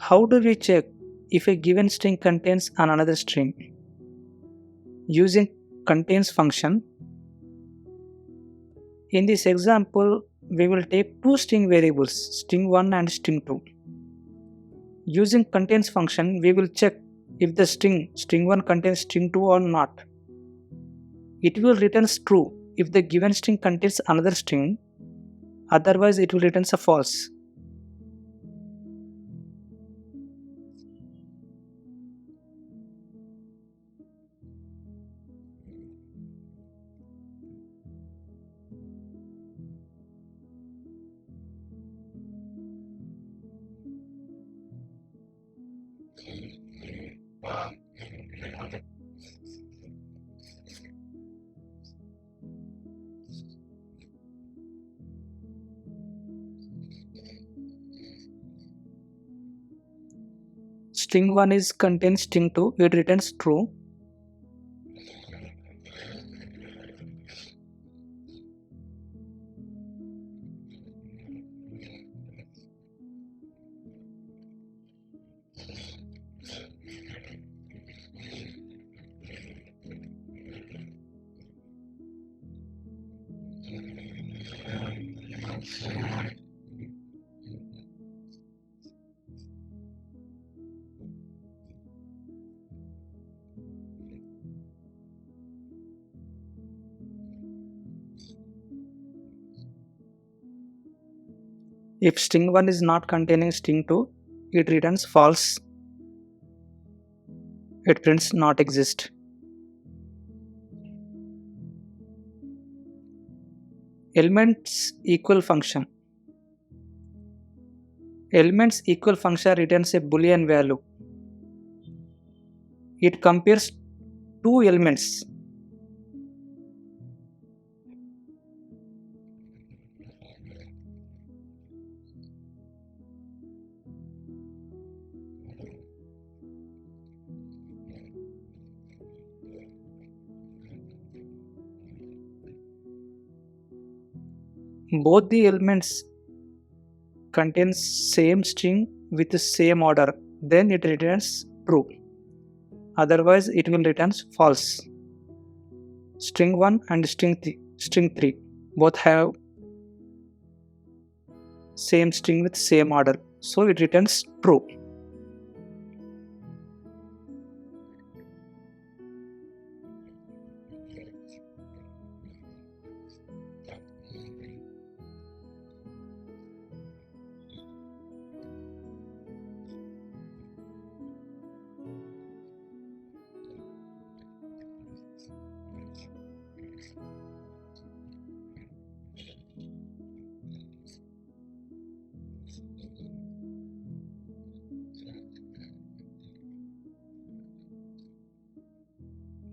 How do we check if a given string contains another string? Using contains function. In this example, we will take two string variables, string1 and string2. Using contains function, we will check if the string1 contains string2 or not. It will return true if the given string contains another string, otherwise it will return a false. String1 is contains string2, it returns true. If string1 is not containing string2, it returns false. It prints not exist. Elements equal function. Elements equal function returns a boolean value. It compares two elements. Both the elements contain same string with the same order, then it returns true. Otherwise it will return false. String1 and string3 both have same string with same order, so it returns true.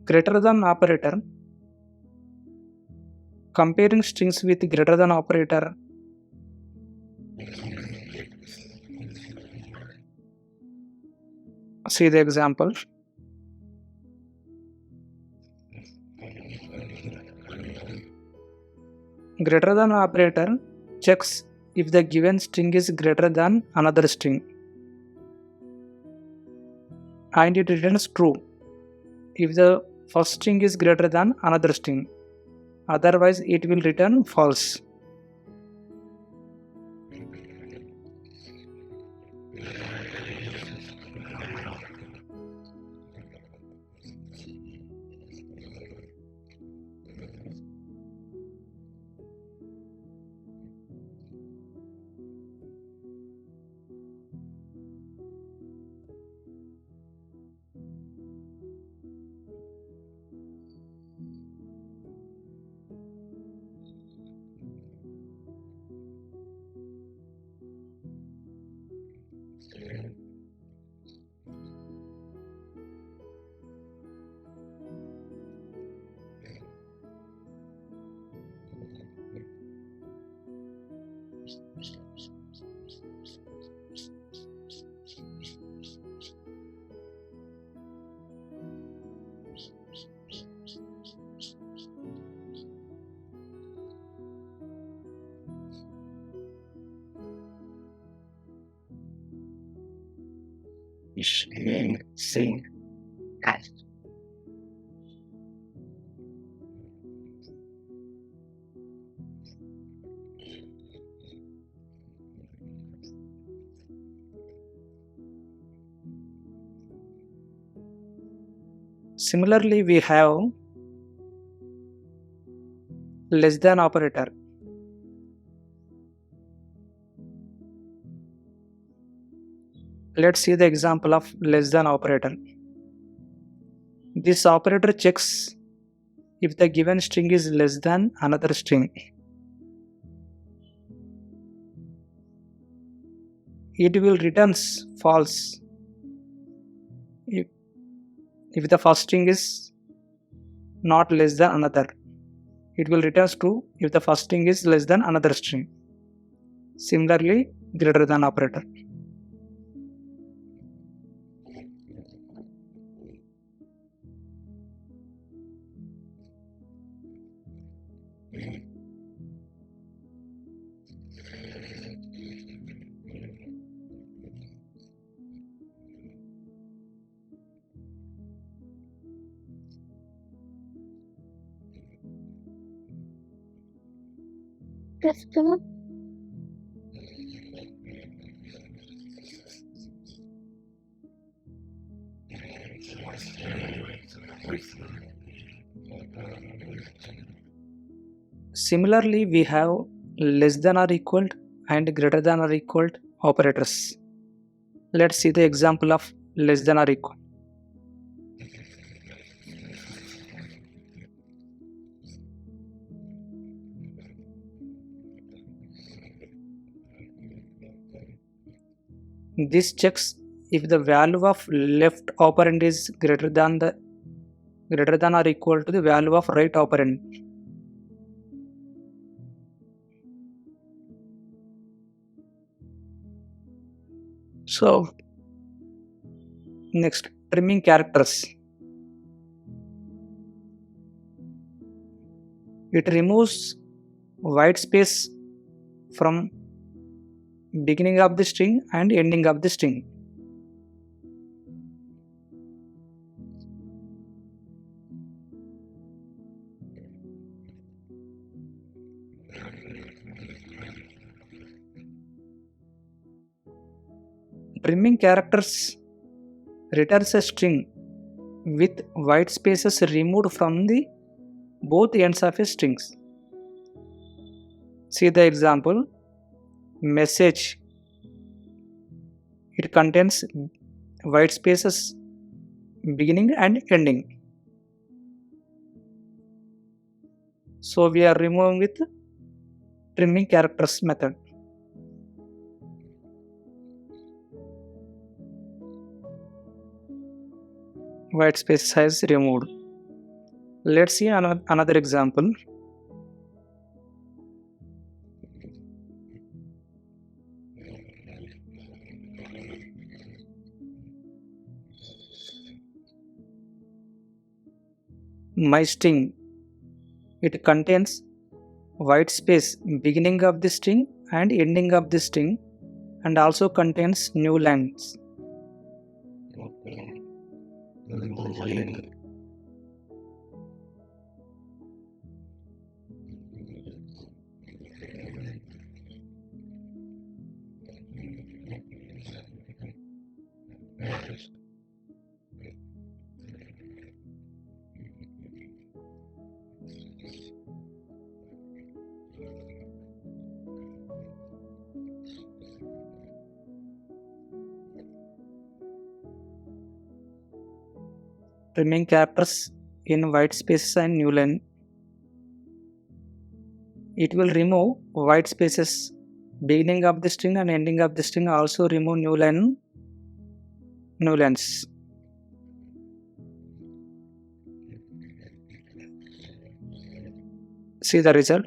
Greater than operator. Comparing strings with greater than operator. See the example. Greater than operator checks if the given string is greater than another string, and it returns true if the first string is greater than another string, otherwise it will return false. Sing as. Similarly, we have less than operator. Let's see the example of less than operator. This operator checks if the given string is less than another string. It will returns false if, if the first string is not less than another. It will returns true if the first string is less than another string. Similarly, greater than operator. Similarly, we have less than or equal and greater than or equal operators. Let's see the example of less than or equal. This checks if the value of left operand is greater than or equal to the value of right operand. So next, trimming characters. It removes white space from beginning of the string and ending of the string. Trimming characters returns a string with white spaces removed from the both ends of a strings. See the example. Message. It contains white spaces beginning and ending. So we are removing with trimming characters method. White space has removed. Let's see another example. My string. It contains white space beginning of the string and ending of the string and also contains new lines. Trimming characters in white spaces and new line. It will remove white spaces beginning of the string and ending of the string, also remove new lines. See the result.